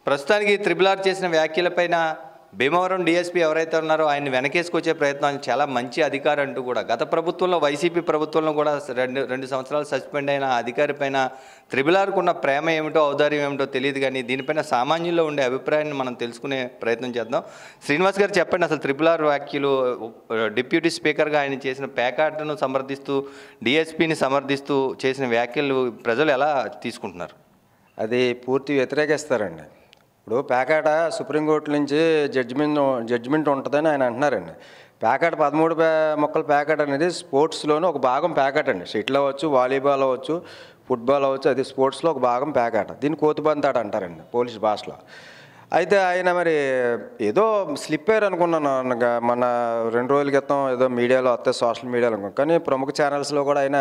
ప్రస్తుతానికి triple R చేసిన వ్యాఖ్యలపైన Bhimavaram DSP ఎవరైతే ఉన్నారో ఆయన వెనకేసుకొచ్చే ప్రయత్నం చాలా మంచి అధికారి అంటూ కూడా గత ప్రభుత్వంలో వైసీపీ ప్రభుత్వంలో కూడా రెండు సంవత్సరాలు సస్పెండ్ అయిన అధికారి పైన త్రిబుల్ ఆర్కు ఉన్న ప్రేమ ఏమిటో ఔదార్యం ఏమిటో తెలియదు, కానీ దీనిపైన సామాన్యుల్లో ఉండే అభిప్రాయాన్ని మనం తెలుసుకునే ప్రయత్నం చేద్దాం. శ్రీనివాస్ గారు చెప్పండి, అసలు త్రిబుల్ ఆర్ వ్యాఖ్యలు డిప్యూటీ స్పీకర్గా ఆయన చేసిన ప్యాకాట్ను సమర్థిస్తూ డీఎస్పీని సమర్థిస్తూ చేసిన వ్యాఖ్యలు ప్రజలు ఎలా తీసుకుంటున్నారు? అది పూర్తి వ్యతిరేకిస్తారండి. ఇప్పుడు ప్యాకాట సుప్రీంకోర్టు నుంచి జడ్జిమెంట్ ఉంటుందని ఆయన అంటున్నారండి. ప్యాకాట్ 13 మొక్కల ప్యాకాట్ అనేది స్పోర్ట్స్లోనూ ఒక భాగం ప్యాకాట్ అండి. షటిల్ అవ్వచ్చు, వాలీబాల్ అవ్వచ్చు, ఫుట్బాల్ అవ్వచ్చు, అది స్పోర్ట్స్లో ఒక భాగం ప్యాకాట్. దీన్ని కోతిబంతాడు అంటారండి పోలీస్ భాషలో. అయితే ఆయన మరి ఏదో స్లిప్ అయ్యారు అనుకున్నాను మన 2 రోజుల క్రితం ఏదో మీడియాలో వస్తే సోషల్ మీడియాలో అనుకున్నాను. కానీ ప్రముఖ ఛానల్స్లో కూడా ఆయన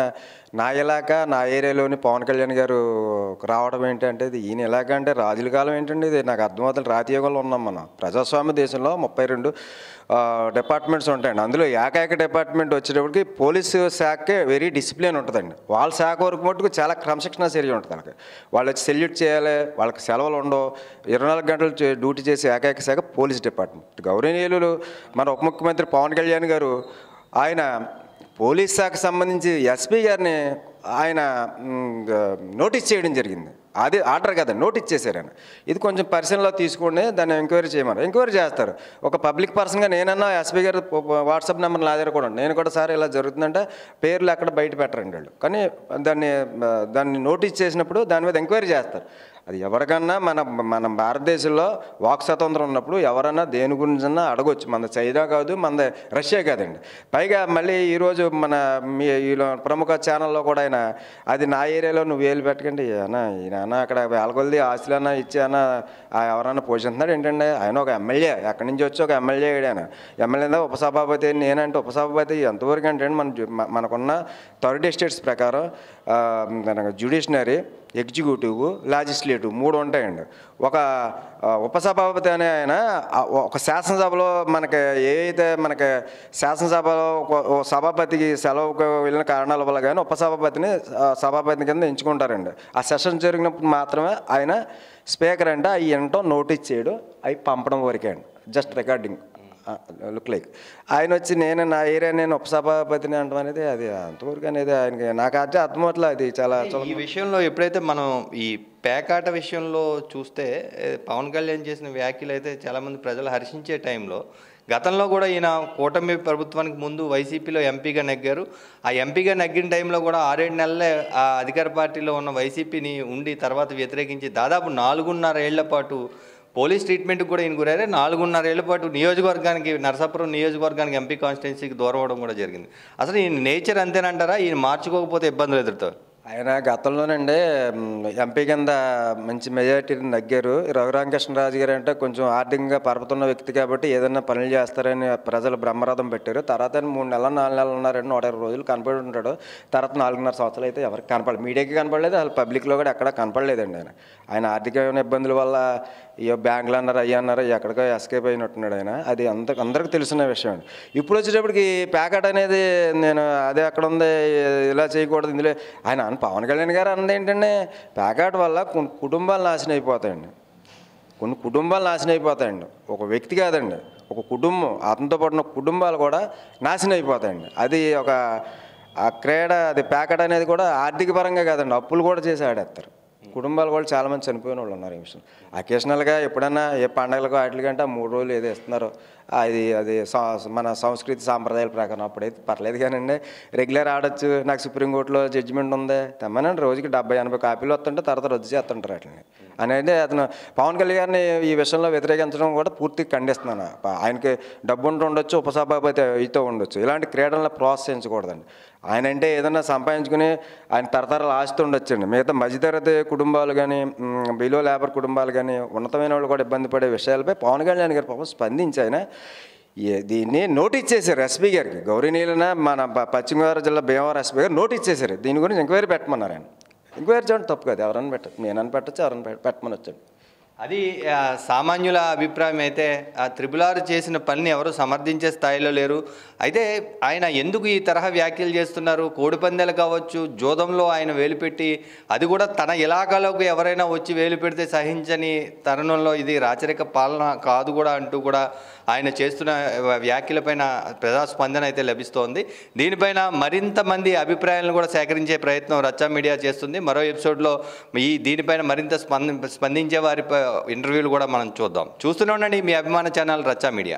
నా ఇలాకా నా ఏరియాలోని పవన్ కళ్యాణ్ గారు రావడం ఏంటంటే ఇది ఈయన ఇలాగా అంటే రాజుల కాలం ఏంటండి, ఇది నాకు అర్థమవుతుంది. రాతీయుగంలో ఉన్నాం మనం. ప్రజాస్వామ్య దేశంలో 32 డిపార్ట్మెంట్స్ ఉంటాయండి. అందులో ఏకైక డిపార్ట్మెంట్ వచ్చేటప్పటికి పోలీసు శాఖకే వెరీ డిసిప్లిన్ ఉంటుందండి. వాళ్ళ శాఖ వరకు మటుకు చాలా క్రమశిక్షణ చర్య ఉంటుంది. వాళ్ళకి వాళ్ళు వచ్చి సెల్యూట్ చేయాలి, వాళ్ళకి సెలవులు ఉండవు, 24 గంటలు డ్యూటీ చేసే ఏకైక శాఖ పోలీస్ డిపార్ట్మెంట్. గౌరవనీయులు మన ఉప ముఖ్యమంత్రి పవన్ కళ్యాణ్ గారు ఆయన పోలీస్ శాఖకు సంబంధించి ఎస్పీ గారిని ఆయన నోటీస్ చేయడం జరిగింది. అది ఆర్డర్ కదా, నోటీస్ చేశారు ఆయన. ఇది కొంచెం పరిశీలనలో తీసుకుని దాన్ని ఎంక్వైరీ చేయమని ఎంక్వైరీ చేస్తారు. ఒక పబ్లిక్ పర్సన్గా నేనన్నా ఎస్పీ గారు వాట్సాప్ నెంబర్ నా దగ్గర కూడా నేను కూడా సార్ ఇలా జరుగుతుందంటే పేర్లు ఎక్కడ బయట పెట్టరండి వాళ్ళు. కానీ దాన్ని నోటీస్ చేసినప్పుడు దాని మీద ఎంక్వైరీ చేస్తారు. అది ఎవరికన్నా మన భారతదేశంలో వాక్ స్వతంత్రం ఉన్నప్పుడు ఎవరన్నా దేని గురించన్నా అడగొచ్చు. మన చైనా కాదు, మన రష్యా కాదండి. పైగా మళ్ళీ ఈరోజు మన ప్రముఖ ఛానల్లో కూడా ఆయన అది నా ఏరియాలో నువ్వు వేలు పెట్టకండి ఈయన అక్కడ వేలకొలది ఆస్తులన్నా ఇచ్చానా ఎవరన్నా పోషిస్తున్నాడు ఏంటంటే ఆయన ఒక ఎమ్మెల్యే, ఎక్కడి నుంచి వచ్చి ఒక ఎమ్మెల్యే ఆయన ఎమ్మెల్యే ఉపసభాపతి నేనంటే ఉపసభాపతి ఎంతవరకు అంటే మనకున్న 30 స్టేట్స్ ప్రకారం జ్యుడిషనరీ, ఎగ్జిక్యూటివ్, లెజిస్లేటివ్ 3 ఉంటాయండి. ఒక ఉపసభాపతి అనే ఆయన ఒక శాసనసభలో మనకి ఏదైతే మనకి శాసనసభలో సభాపతికి సెలవుకు వెళ్ళిన కారణాల వల్ల కానీ ఉపసభాపతిని సభాపతి కింద ఎంచుకుంటారండి. ఆ సెషన్ జరిగినప్పుడు మాత్రమే ఆయన స్పీకర్ అంటే అవి ఏంటో నోటీస్ చేయడం, అవి పంపడం వరకే అండి. జస్ట్ రికార్డింగ్ లుక్ లైక్ ఆయన వచ్చి నా ఏరియా నేను ఉపసభాపతిని అంటాం అనేది అది అంతవరకు అనేది ఆయనకి నాకు అయితే అర్థమవుతుంది. అది చాలా ఈ విషయంలో ఎప్పుడైతే మనం ఈ పేకాట విషయంలో చూస్తే పవన్ కళ్యాణ్ చేసిన వ్యాఖ్యలు అయితే చాలామంది ప్రజలు హర్షించే టైంలో గతంలో కూడా ఈయన కూటమి ప్రభుత్వానికి ముందు వైసీపీలో ఎంపీగా నెగ్గారు. ఆ ఎంపీగా నెగ్గిన టైంలో కూడా 6-7 నెలలే ఆ అధికార పార్టీలో ఉన్న వైసీపీని ఉండి తర్వాత వ్యతిరేకించి దాదాపు 4.5 ఏళ్ల పాటు పోలీస్ ట్రీట్మెంట్కి కూడా ఈయన గురైతే 4.5 ఏళ్ల పాటు నియోజకవర్గానికి నరసాపురం నియోజకవర్గానికి ఎంపీ కాన్స్టిట్యున్సీకి దూరం అవడం కూడా జరిగింది. అసలు ఈయన నేచర్ అంతేనంటారా? ఈయన మార్చుకోకపోతే ఇబ్బందులు ఎదురుతారు? ఆయన గతంలోనండి ఎంపీ కింద మంచి మెజారిటీని నగ్గారు. రఘురామకృష్ణరాజు గారు అంటే కొంచెం ఆర్థికంగా పరపతున్న వ్యక్తి కాబట్టి ఏదైనా పనులు చేస్తారని ప్రజలు బ్రహ్మరథం పెట్టారు. తర్వాత 3 నెలలు 4 నెలలు ఉన్నారండి, 120 రోజులు కనపడి ఉంటాడు. తర్వాత 4.5 సంవత్సరాలు అయితే ఎవరికి కనపడలేదు, మీడియాకి కనపడలేదు, అసలు పబ్లిక్లో కూడా ఎక్కడ కనపడలేదండి. ఆయన ఆర్థికమైన ఇబ్బందుల వల్ల బ్యాంకులు అన్నారు, అయ్యి అన్నారు, ఎక్కడికో ఎస్కేప్ అయినట్టున్నాడు ఆయన. అది అందరికీ తెలిసిన విషయం అండి. ఇప్పుడు వచ్చేటప్పటికి ప్యాకెట్ అనేది నేను అదే అక్కడ ఉంది, ఇలా చేయకూడదు ఇందులో ఆయన పవన్ కళ్యాణ్ గారు అన్నది ఏంటంటే ప్యాకెట్ వల్ల కొన్ని కుటుంబాలు నాశనం అయిపోతాయండి. ఒక వ్యక్తి కాదండి, ఒక కుటుంబం, అతనితో పాటు కుటుంబాలు కూడా నాశనం అయిపోతాయండి. అది ఒక క్రీడ, అది ప్యాకెట్ అనేది కూడా ఆర్థిక పరంగా కాదండి, అప్పులు కూడా చేసి ఆడేస్తారు. కుటుంబాలు కూడా చాలామంది చనిపోయిన వాళ్ళు ఉన్నారు. ఈ విషయం అకేషనల్గా ఎప్పుడన్నా ఏ పండగలకు వాటికంటే 3 రోజులు ఏదో ఇస్తున్నారో అది మన సంస్కృతి సాంప్రదాయాల ప్రకారం అప్పుడైతే పర్లేదు. కానండి రెగ్యులర్ ఆడొచ్చు. నాకు సుప్రీంకోర్టులో జడ్జిమెంట్ ఉంది తెమ్మనండి, రోజుకి 70-80 కాపీలు వస్తుంటే తర్వాత రద్దు చేస్తుంటారు అట్లని అనేది. అతను పవన్ కళ్యాణ్ గారిని ఈ విషయంలో వ్యతిరేకించడం కూడా పూర్తిగా ఖండిస్తున్నాను. ఆయనకి డబ్బు ఉండొచ్చు, ఉపసభాపతి అయితే ఉండొచ్చు, ఇలాంటి క్రీడలను ప్రోత్సహించకూడదండి. ఆయన అంటే ఏదైనా సంపాదించుకుని ఆయన తరతరాలు ఆస్తి ఉండొచ్చండి. మిగతా మధ్యతరగతి కుటుంబాలు కానీ, బిలో లేబర్ కుటుంబాలు కానీ, ఉన్నతమైన వాళ్ళు కూడా ఇబ్బంది పడే విషయాలపై పవన్ కళ్యాణ్ గారు పాపం స్పందించి ఆయన దీన్ని నోటీస్ చేశారు ఎస్పీ గారికి. గౌరవనీయులైన మన పశ్చిమ గోదావరి జిల్లా భీమవరం ఎస్పీ గారు నోటీస్ చేశారు. దీని గురించి ఎంక్వైరీ పెట్టమన్నారు. ఆయన ఎంక్వైరీ చేయడం తప్పు కదా, ఎవరైనా పెట్టచ్చు, నేనని పెట్టచ్చు, ఎవరైనా పెట్టమని వచ్చాడు. అది సామాన్యుల అభిప్రాయం అయితే త్రిపుల్ ఆర్ చేసిన పనిని ఎవరు సమర్థించే స్థాయిలో లేరు. అయితే ఆయన ఎందుకు ఈ తరహా వ్యాఖ్యలు చేస్తున్నారు? కోడిపందాలు కావచ్చు, జోదంలో ఆయన వేలు పెట్టి, అది కూడా తన ఇలాకాలోకి ఎవరైనా వచ్చి వేలు పెడితే సహించని తరుణంలో ఇది రాచరిక పాలన కాదు కూడా అంటూ కూడా ఆయన చేస్తున్న వ్యాఖ్యలపైన ప్రజాస్పందన అయితే లభిస్తోంది. దీనిపైన మరింత మంది అభిప్రాయాలను కూడా సేకరించే ప్రయత్నం రచ్చా మీడియా చేస్తుంది. మరో ఎపిసోడ్లో దీనిపైన మరింత స్పందించే వారి ఇంటర్వ్యూలు కూడా మనం చూద్దాం. చూస్తూనే ఉండండి మీ అభిమాన ఛానల్ రచ్చా మీడియా.